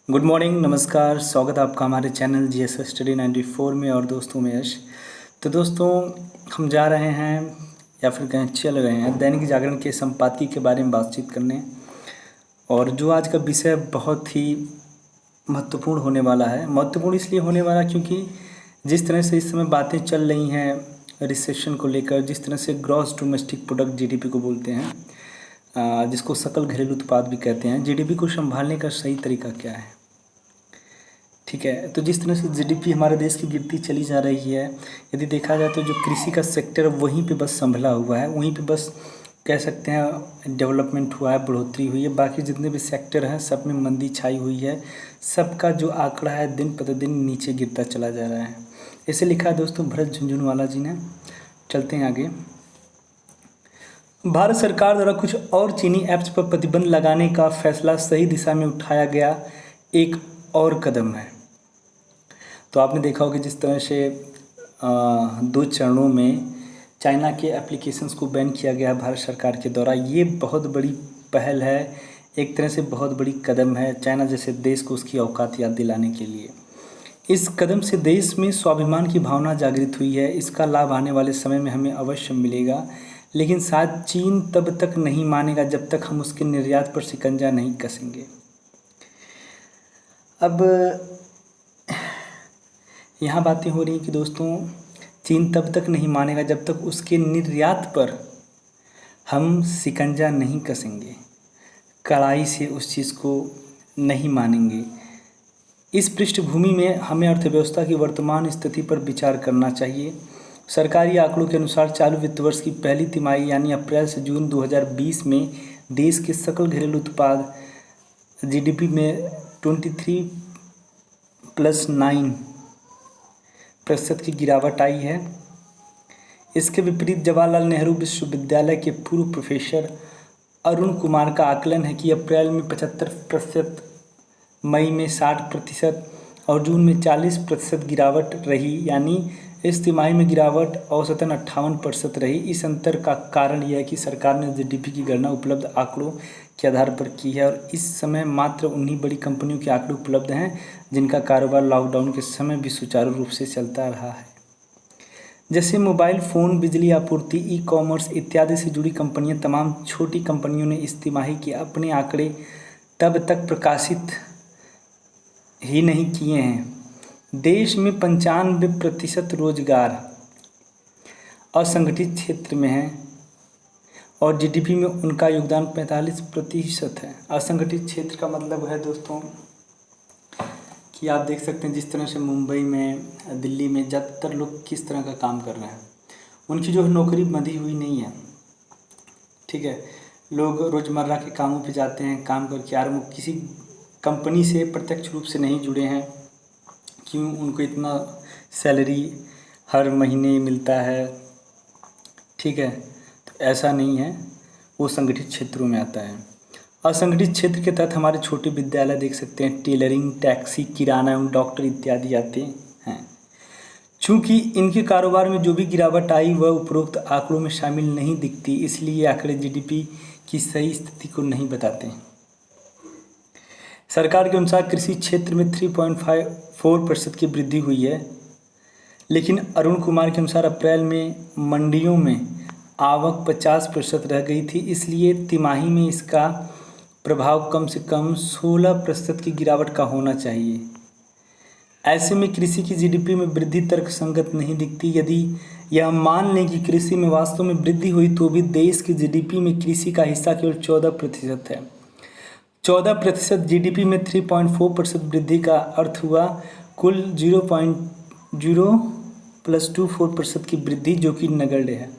Good morning, नमस्कार। स्वागत है आपका हमारे चैनल जीएस स्टडी 94 में। और दोस्तों में यश। तो दोस्तों, हम जा रहे हैं या फिर कहीं चल रहे हैं दैनिक जागरण के संपादकीय के बारे में बातचीत करने। और जो आज का विषय बहुत ही महत्वपूर्ण होने वाला है। महत्वपूर्ण इसलिए होने वाला क्योंकि जिस तरह से इस समय बातें चल रही हैं रिसेशन को लेकर, जिस तरह से ग्रॉस डोमेस्टिक प्रोडक्ट जीडीपी को बोलते हैं, जिसको सकल घरेलू उत्पाद भी कहते हैं, जीडीपी को संभालने का सही तरीका क्या है। ठीक है, तो जिस तरह से जीडीपी हमारे देश की गिरती चली जा रही है, यदि देखा जाए तो जो कृषि का सेक्टर है वहीं पे बस संभला हुआ है, वहीं पे बस कह सकते हैं डेवलपमेंट हुआ है, बढ़ोतरी हुई है। बाकी जितने भी सेक्टर हैं सब में मंदी छाई हुई है। सबका जो आंकड़ा है दिन प्रतिदिन नीचे गिरता चला जा रहा है। इसे लिखा है दोस्तों भरत झुनझुनवाला जी ने। चलते हैं आगे। भारत सरकार द्वारा कुछ और चीनी ऐप्स पर प्रतिबंध लगाने का फैसला सही दिशा में उठाया गया एक और कदम है। तो आपने देखा होगा जिस तरह से 2 चरणों में चाइना के एप्लीकेशंस को बैन किया गया है भारत सरकार के द्वारा। ये बहुत बड़ी पहल है, एक तरह से बहुत बड़ी कदम है चाइना जैसे देश को उसकी औकात याद दिलाने के लिए। इस कदम से देश में स्वाभिमान की भावना जागृत हुई है। इसका लाभ आने वाले समय में हमें अवश्य मिलेगा, लेकिन शायद चीन तब तक नहीं मानेगा जब तक हम उसके निर्यात पर शिकंजा नहीं कसेंगे। अब यहाँ बातें हो रही कि दोस्तों चीन तब तक नहीं मानेगा जब तक उसके निर्यात पर हम शिकंजा नहीं कसेंगे, कड़ाई से उस चीज़ को नहीं मानेंगे। इस पृष्ठभूमि में हमें अर्थव्यवस्था की वर्तमान स्थिति पर विचार करना चाहिए। सरकारी आंकड़ों के अनुसार चालू वित्त वर्ष की पहली तिमाही यानी अप्रैल से जून 2020 में देश के सकल घरेलू उत्पाद जीडीपी में 23+9% की गिरावट आई है। इसके विपरीत जवाहरलाल नेहरू विश्वविद्यालय के पूर्व प्रोफेसर अरुण कुमार का आकलन है कि अप्रैल में 75%, मई में 60% और जून में 40% गिरावट रही, यानी इस तिमाही में गिरावट औसतन 58% रही। इस अंतर का कारण यह है कि सरकार ने जीडीपी की गणना उपलब्ध आंकड़ों के आधार पर की है और इस समय मात्र उन्हीं बड़ी कंपनियों के आंकड़े उपलब्ध हैं जिनका कारोबार लॉकडाउन के समय भी सुचारू रूप से चलता रहा है। जैसे मोबाइल फ़ोन, बिजली आपूर्ति, ई कॉमर्स इत्यादि से जुड़ी कंपनियां, तमाम छोटी कंपनियों ने इस तिमाही के अपने आंकड़े तब तक प्रकाशित ही नहीं किए हैं। देश में 95% रोजगार असंगठित क्षेत्र में है और जीडीपी में उनका योगदान 45% है। असंगठित क्षेत्र का मतलब है दोस्तों कि आप देख सकते हैं जिस तरह से मुंबई में, दिल्ली में ज़्यादातर लोग किस तरह का काम कर रहे हैं, उनकी जो नौकरी बंधी हुई नहीं है। ठीक है, लोग रोज़मर्रा के कामों पे जाते हैं, काम करके यार वो किसी कंपनी से प्रत्यक्ष रूप से नहीं जुड़े हैं। क्यों? उनको इतना सैलरी हर महीने मिलता है। ठीक है, तो ऐसा नहीं है, वो संगठित क्षेत्रों में आता है। असंगठित क्षेत्र के तहत हमारे छोटे विद्यालय देख सकते हैं, टेलरिंग, टैक्सी, किराना एवं डॉक्टर इत्यादि आते हैं। चूँकि इनके कारोबार में जो भी गिरावट आई वह उपरोक्त आंकड़ों में शामिल नहीं दिखती, इसलिए आंकड़े जीडीपी की सही स्थिति को नहीं बताते। सरकार के अनुसार कृषि क्षेत्र में 3.54% की वृद्धि हुई है, लेकिन अरुण कुमार के अनुसार अप्रैल में मंडियों में आवक 50% रह गई थी, इसलिए तिमाही में इसका प्रभाव कम से कम 16% की गिरावट का होना चाहिए। ऐसे में कृषि की जीडीपी में वृद्धि तर्कसंगत नहीं दिखती। यदि यह मान लें कि कृषि में वास्तव में वृद्धि हुई तो भी देश की जीडीपी में कृषि का हिस्सा केवल 14% है। 14% जीडीपी में 3.4% वृद्धि का अर्थ हुआ कुल 0.0+24% की वृद्धि, जो कि नगण्य है।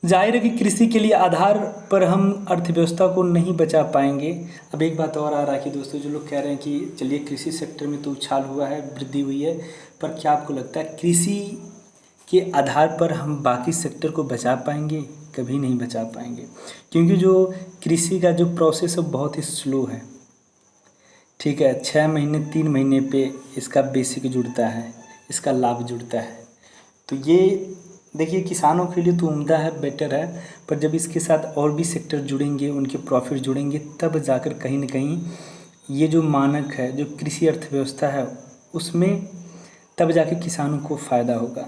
जाहिर है कि कृषि के लिए आधार पर हम अर्थव्यवस्था को नहीं बचा पाएंगे। अब एक बात और आ रहा है कि दोस्तों जो लोग कह रहे हैं कि चलिए कृषि सेक्टर में तो उछाल हुआ है, वृद्धि हुई है, पर क्या आपको लगता है कृषि के आधार पर हम बाकी सेक्टर को बचा पाएंगे? कभी नहीं बचा पाएंगे, क्योंकि जो कृषि का जो प्रोसेस है बहुत ही स्लो है। ठीक है, 6 महीने 3 महीने पे इसका बेसिक जुड़ता है, इसका लाभ जुड़ता है। तो ये देखिए किसानों के लिए तो उम्दा है, बेटर है, पर जब इसके साथ और भी सेक्टर जुड़ेंगे, उनके प्रॉफिट जुड़ेंगे, तब जाकर कहीं ना कहीं ये जो मानक है, जो कृषि अर्थव्यवस्था है, उसमें तब जाके किसानों को फ़ायदा होगा।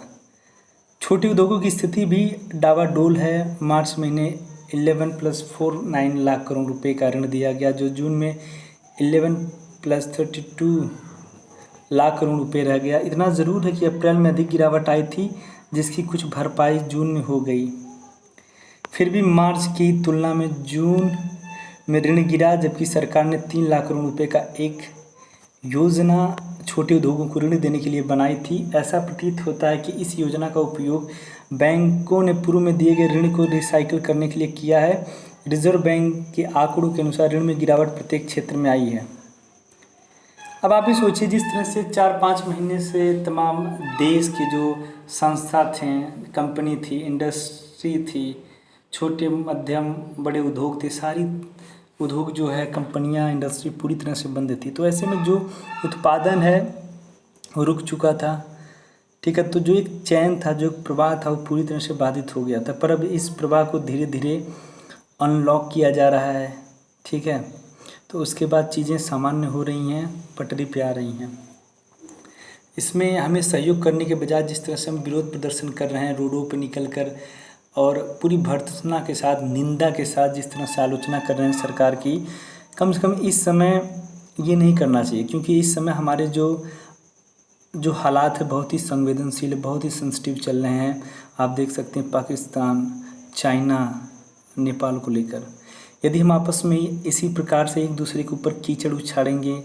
छोटे उद्योगों की स्थिति भी डावाडोल है। मार्च महीने 11+49 लाख करोड़ रुपए का ऋण दिया गया, जो जून में 11+32 लाख करोड़ रुपए रह गया। इतना ज़रूर है कि अप्रैल में अधिक गिरावट आई थी, जिसकी कुछ भरपाई जून में हो गई। फिर भी मार्च की तुलना में जून में ऋण गिरा, जबकि सरकार ने 3 लाख करोड़ रुपए का एक योजना छोटे उद्योगों को ऋण देने के लिए बनाई थी। ऐसा प्रतीत होता है कि इस योजना का उपयोग बैंकों ने पूर्व में दिए गए ऋण को रिसाइकिल करने के लिए किया है। रिजर्व बैंक के आंकड़ों के अनुसार ऋण में गिरावट प्रत्येक क्षेत्र में आई है। अब आप ही सोचिए, जिस तरह से 4-5 महीने से तमाम देश के जो संस्था थे, कंपनी थी, इंडस्ट्री थी, छोटे मध्यम बड़े उद्योग थे, सारी उद्योग जो है, कंपनियां, इंडस्ट्री पूरी तरह से बंद थी। तो ऐसे में जो उत्पादन है वो रुक चुका था, ठीक है। तो जो एक चैन था, जो एक प्रवाह था, वो पूरी तरह से बाधित हो गया था। पर अब इस प्रवाह को धीरे धीरे अनलॉक किया जा रहा है, ठीक है। तो उसके बाद चीज़ें सामान्य हो रही हैं, पटरी पे आ रही हैं। इसमें हमें सहयोग करने के बजाय जिस तरह से हम विरोध प्रदर्शन कर रहे हैं, रोडों पर निकल कर, और पूरी भर्त्सना के साथ, निंदा के साथ जिस तरह से आलोचना कर रहे हैं सरकार की, कम से कम इस समय ये नहीं करना चाहिए। क्योंकि इस समय हमारे जो हालात है बहुत ही संवेदनशील, बहुत ही सेंसिटिव चल रहे हैं। आप देख सकते हैं पाकिस्तान, चाइना, नेपाल को लेकर। यदि हम आपस में इसी प्रकार से एक दूसरे के ऊपर कीचड़ उछाड़ेंगे,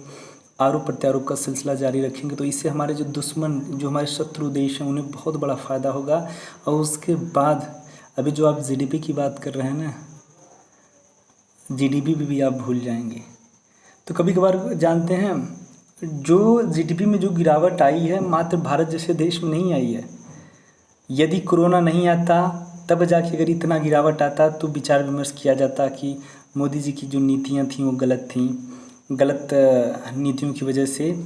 आरोप प्रत्यारोप का सिलसिला जारी रखेंगे, तो इससे हमारे जो दुश्मन, जो हमारे शत्रु देश हैं, उन्हें बहुत बड़ा फ़ायदा होगा। और उसके बाद अभी जो आप जीडीपी की बात कर रहे हैं ना, जीडीपी भी आप भूल जाएंगे। तो कभी कभार जानते हैं, जो जीडीपी में जो गिरावट आई है, मात्र भारत जैसे देश में नहीं आई है। यदि कोरोना नहीं आता, तब जाके अगर इतना गिरावट आता तो विचार विमर्श किया जाता कि मोदी जी की जो नीतियाँ थीं वो गलत थीं, गलत नीतियों की वजह से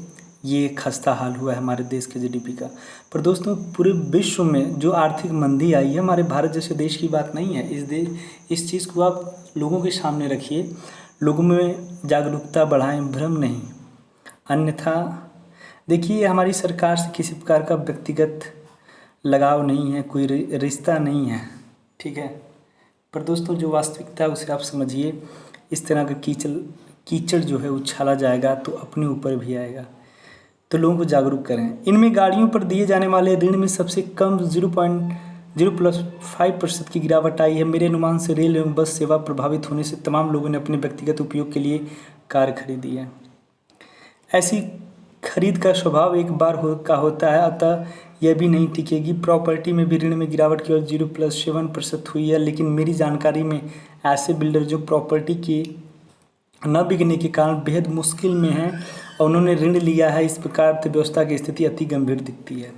ये खस्ता हाल हुआ है हमारे देश के जीडीपी का। पर दोस्तों, पूरे विश्व में जो आर्थिक मंदी आई है, हमारे भारत जैसे देश की बात नहीं है। इस चीज़ को आप लोगों के सामने रखिए, लोगों में जागरूकता बढ़ाएं, भ्रम नहीं। अन्यथा देखिए, हमारी सरकार से किसी प्रकार का व्यक्तिगत लगाव नहीं है, कोई रिश्ता नहीं है, ठीक है। पर दोस्तों, जो वास्तविकता है उसे आप समझिए। इस तरह का कीचड़ जो है उछाला जाएगा तो अपने ऊपर भी आएगा। तो लोगों को जागरूक करें। इनमें गाड़ियों पर दिए जाने वाले ऋण में सबसे कम 0.05% की गिरावट आई है। मेरे अनुमान से रेल एवं बस सेवा प्रभावित होने से तमाम लोगों ने अपने व्यक्तिगत उपयोग के लिए कार खरीदी है। ऐसी खरीद का स्वभाव एक बार का होता है, अतः यह भी नहीं टिकेगी। प्रॉपर्टी में भी ऋण में गिरावट केवल 0.7% हुई है, लेकिन मेरी जानकारी में ऐसे बिल्डर जो प्रॉपर्टी के न बिकने के कारण बेहद मुश्किल में हैं और उन्होंने ऋण लिया है, इस प्रकार अर्थव्यवस्था की स्थिति अति गंभीर दिखती है।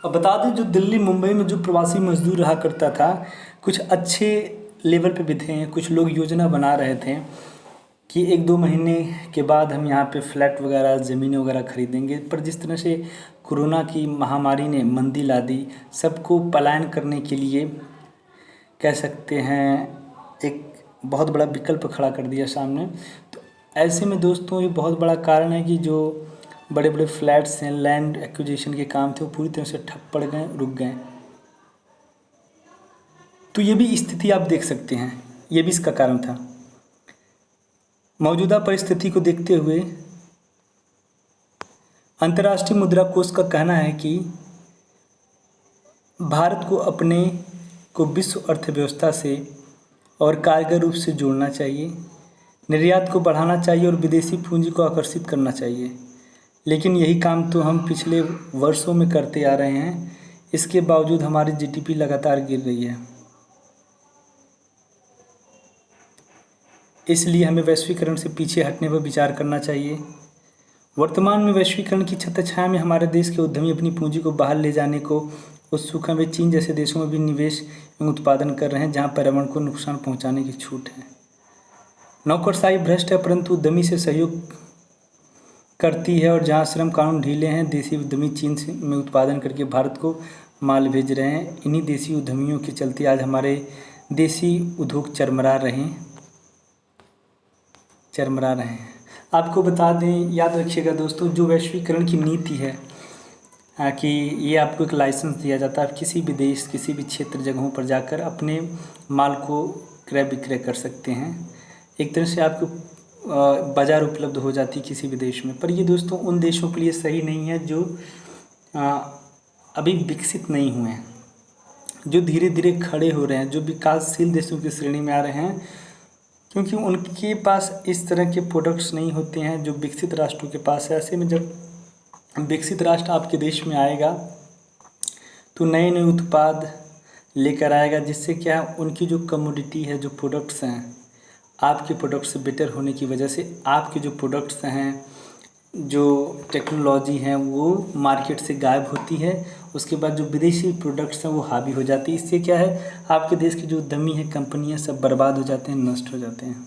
अब बता दें, जो दिल्ली मुंबई में जो प्रवासी मजदूर रहा करता था, कुछ अच्छे लेवल पे भी थे। कुछ लोग योजना बना रहे थे कि 1-2 महीने के बाद हम यहाँ पे फ्लैट वगैरह, ज़मीनें वगैरह खरीदेंगे। पर जिस तरह से कोरोना की महामारी ने मंदी ला दी, सबको पलायन करने के लिए कह सकते हैं एक बहुत बड़ा विकल्प खड़ा कर दिया सामने। तो ऐसे में दोस्तों, ये बहुत बड़ा कारण है कि जो बड़े बड़े फ्लैट्स हैं, लैंड एक्विजिशन के काम थे, वो पूरी तरह से ठप पड़ गए, रुक गए। तो ये भी स्थिति आप देख सकते हैं, ये भी इसका कारण था। मौजूदा परिस्थिति को देखते हुए अंतर्राष्ट्रीय मुद्रा कोष का कहना है कि भारत को अपने को विश्व अर्थव्यवस्था से और कारगर रूप से जोड़ना चाहिए, निर्यात को बढ़ाना चाहिए और विदेशी पूंजी को आकर्षित करना चाहिए। लेकिन यही काम तो हम पिछले वर्षों में करते आ रहे हैं। इसके बावजूद हमारी जीडीपी लगातार गिर रही है। इसलिए हमें वैश्वीकरण से पीछे हटने पर विचार करना चाहिए। वर्तमान में वैश्वीकरण की छत्रछाया में हमारे देश के उद्यमी अपनी पूंजी को बाहर ले जाने को उत्सुक हैं। वे चीन जैसे देशों में भी निवेश एवं उत्पादन कर रहे हैं, जहां पर्यावरण को नुकसान पहुंचाने की छूट है। नौकरशाही भ्रष्ट है, परंतु उद्यमी से सहयोग करती है, और जहां श्रम कानून ढीले हैं, देसी उद्यमी चीन में उत्पादन करके भारत को माल भेज रहे हैं। इन्हीं देसी उद्यमियों के चलते आज हमारे देसी उद्योग चरमरा रहे हैं। आपको बता दें, याद रखिएगा दोस्तों, जो वैश्वीकरण की नीति है कि ये आपको एक लाइसेंस दिया जाता है, आप किसी भी देश किसी भी क्षेत्र जगहों पर जाकर अपने माल को क्रय विक्रय कर सकते हैं। एक तरह से आपको बाज़ार उपलब्ध हो जाती है किसी भी देश में। पर ये दोस्तों उन देशों के लिए सही नहीं है जो अभी विकसित नहीं हुए हैं, जो धीरे धीरे खड़े हो रहे हैं, जो विकासशील देशों की श्रेणी में आ रहे हैं, क्योंकि उनके पास इस तरह के प्रोडक्ट्स नहीं होते हैं जो विकसित राष्ट्रों के पास है। ऐसे में जब विकसित राष्ट्र आपके देश में आएगा तो नए नए उत्पाद लेकर आएगा, जिससे क्या उनकी जो कमोडिटी है, जो प्रोडक्ट्स हैं, आपके प्रोडक्ट से बेटर होने की वजह से आपके जो प्रोडक्ट्स हैं, जो टेक्नोलॉजी हैं, वो मार्केट से गायब होती है। उसके बाद जो विदेशी प्रोडक्ट्स हैं वो हावी हो जाती है। इससे क्या है, आपके देश के जो उद्यमी हैं, कंपनियां, सब बर्बाद हो जाते हैं, नष्ट हो जाते हैं।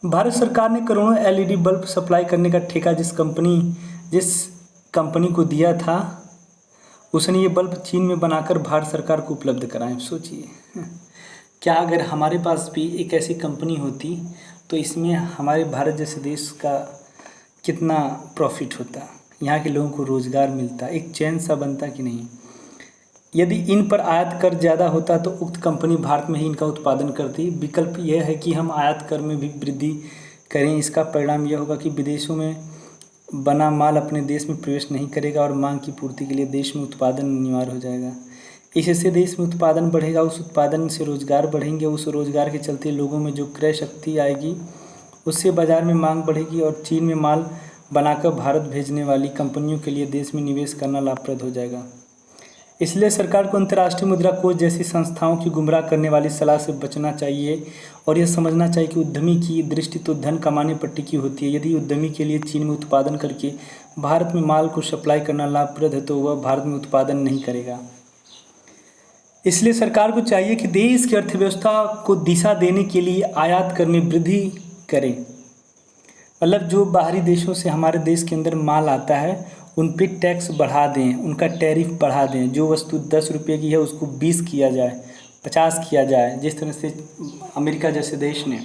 भारत सरकार ने करोड़ों एलईडी बल्ब सप्लाई करने का ठेका जिस कंपनी को दिया था, उसने ये बल्ब चीन में बनाकर भारत सरकार को उपलब्ध कराएं। सोचिए क्या अगर हमारे पास भी एक ऐसी कंपनी होती तो इसमें हमारे भारत जैसे देश का कितना प्रॉफिट होता, यहाँ के लोगों को रोज़गार मिलता, एक चैन सा बनता कि नहीं। यदि इन पर आयात कर ज़्यादा होता तो उक्त कंपनी भारत में ही इनका उत्पादन करती। विकल्प यह है कि हम आयात कर में भी वृद्धि करें। इसका परिणाम यह होगा कि विदेशों में बना माल अपने देश में प्रवेश नहीं करेगा और मांग की पूर्ति के लिए देश में उत्पादन अनिवार्य हो जाएगा। इससे देश में उत्पादन बढ़ेगा, उस उत्पादन से रोज़गार बढ़ेंगे, उस रोज़गार के चलते लोगों में जो क्रय शक्ति आएगी, उससे बाज़ार में मांग बढ़ेगी और चीन में माल बनाकर भारत भेजने वाली कंपनियों के लिए देश में निवेश करना लाभप्रद हो जाएगा। इसलिए सरकार को अंतर्राष्ट्रीय मुद्रा कोष जैसी संस्थाओं की गुमराह करने वाली सलाह से बचना चाहिए और यह समझना चाहिए कि उद्यमी की दृष्टि तो धन कमाने पर टिकी होती है। यदि उद्यमी के लिए चीन में उत्पादन करके भारत में माल को सप्लाई करना लाभप्रद है तो वह भारत में उत्पादन नहीं करेगा। इसलिए सरकार को चाहिए कि देश की अर्थव्यवस्था को दिशा देने के लिए आयात कर में वृद्धि करें। मतलब जो बाहरी देशों से हमारे देश के अंदर माल आता है उन पे टैक्स बढ़ा दें, उनका टैरिफ बढ़ा दें। जो वस्तु 10 रुपये की है उसको 20 किया जाए, 50 किया जाए। जिस तरह से अमेरिका जैसे देश ने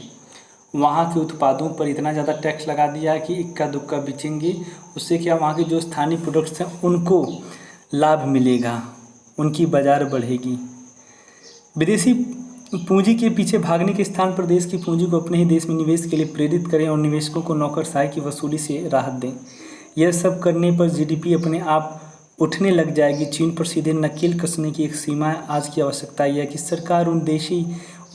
वहाँ के उत्पादों पर इतना ज़्यादा टैक्स लगा दिया है कि इक्का दुक्का बिचेंगे। उससे क्या वहाँ के जो स्थानीय प्रोडक्ट्स हैं उनको लाभ मिलेगा, उनकी बाज़ार बढ़ेगी। विदेशी पूंजी के पीछे भागने के स्थान पर देश की पूंजी को अपने ही देश में निवेश के लिए प्रेरित करें और निवेशकों को नौकरशाही की वसूली से राहत दें। यह सब करने पर जीडीपी अपने आप उठने लग जाएगी। चीन पर सीधे नकेल कसने की एक सीमा है। आज की आवश्यकता यह है कि सरकार उन देशी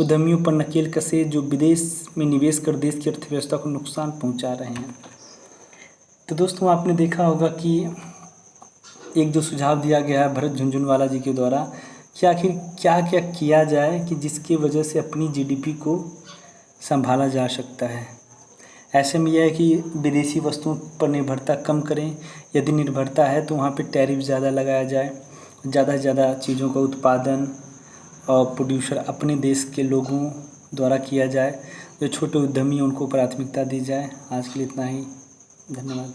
उद्यमियों पर नकेल कसे जो विदेश में निवेश कर देश की अर्थव्यवस्था को नुकसान पहुंचा रहे हैं। तो दोस्तों आपने देखा होगा कि एक जो सुझाव दिया गया है भरत झुनझुनवाला जी के द्वारा कि आखिर क्या क्या किया जाए कि जिसकी वजह से अपनी जीडीपी को संभाला जा सकता है। ऐसे में यह है कि विदेशी वस्तुओं पर निर्भरता कम करें। यदि निर्भरता है तो वहाँ पे टैरिफ ज़्यादा लगाया जाए, ज़्यादा से ज़्यादा चीज़ों का उत्पादन और प्रोड्यूसर अपने देश के लोगों द्वारा किया जाए। जो छोटे उद्यमी हैं उनको प्राथमिकता दी जाए। आज के लिए इतना ही, धन्यवाद।